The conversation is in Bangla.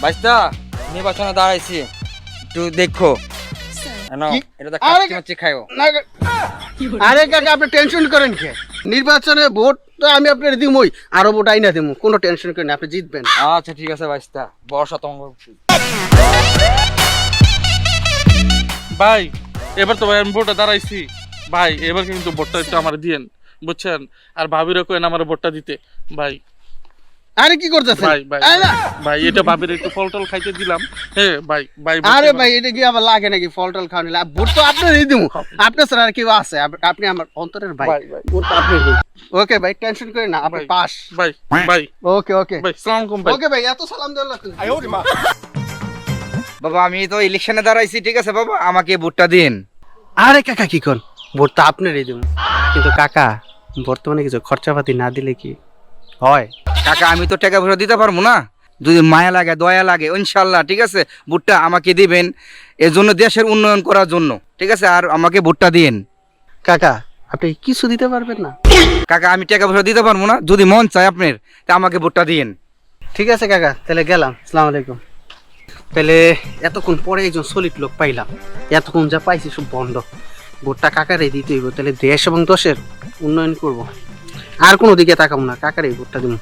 বাইস্তা নির্বাচনে দাঁড়াইছি, একটু দেখো এটা তো আরে কাচ্চি মাচ্চি খাইও। না আরে কাকা আপনি টেনশন করেন কে? নির্বাচনে ভোট তো আমি আপনার দিমই, আরো ভোট আইনা দিমু, কোনো টেনশন করেন না, আপনি জিতবেন। আচ্ছা ঠিক আছে বাইস্তা, বর্ষা তোমার। ভাই এবার তো ভাই আমি ভোটে দাঁড়াইছি ভাই, এবার কিন্তু ভোটটা একটু আমার দিয়েন বুঝছেন, আর ভাবিরও কেন আমার ভোটটা দিতে ভাই। আরে কি করতেছেন? ভাই ভাই ভাই এটা ভাবির একটু ফল টল খাইতে দিলাম। হ্যাঁ ভাই ভাই আরে ভাই এটা কি আবার লাগে নাকি ফল টল খাওয়া নিলে? ভোট তো আপনারই দিমু, আপনার ছাড়া আর কেউ আছে? আপনি আমার অন্তরের ভাই, ভাই, ভাই। ভোট তো আপনি দিন। ওকে ভাই টেনশন করেন না, আপনি ভাই, পাস। ভাই ভাই ওকে ওকে ভাই সালাম আলাইকুম ভাই। ওকে ভাই, এত সালাম দেওয়ার লাগবে না। বাবা আমি তো ইলেকশনে দাঁড়াইছি, ঠিক আছে বাবা, আমাকে ভোটটা দিন। আরে কাকা কি কোন, ভোট তো আপনারই দিমু, কিন্তু কাকা বর্তমানে কিছু খরচাপাতি না দিলে কি হয়? কাকা আমি তো টাকা পয়সা দিতে পারবো না, যদি মায়া লাগে দয়া লাগে ইনশাল্লাহ, ঠিক আছে ভোটটা আমাকে দিবেন, এর জন্য দেশের উন্নয়ন করার জন্য, ঠিক আছে, আর আমাকে ভোটটা দিন। কাকা আপনি কিছু দিতে পারবেন না? কাকা আমি টাকা পয়সা দিতে পারবো না, যদি মন চায় আপনার তা আমাকে ভোটটা দিন। ঠিক আছে কাকা, তাহলে গেলাম, আসসালামু আলাইকুম। তাহলে এতক্ষণ পরে একজন সলিড লোক পাইলাম, এতক্ষণ যা পাইছি সব বন্ধ, ভোটটা কাকারে দিতে হইব, তাহলে দেশ এবং দেশের উন্নয়ন করব, আর কোনো দিকে তাকাবো না, কাকারে ভোটটা দিব।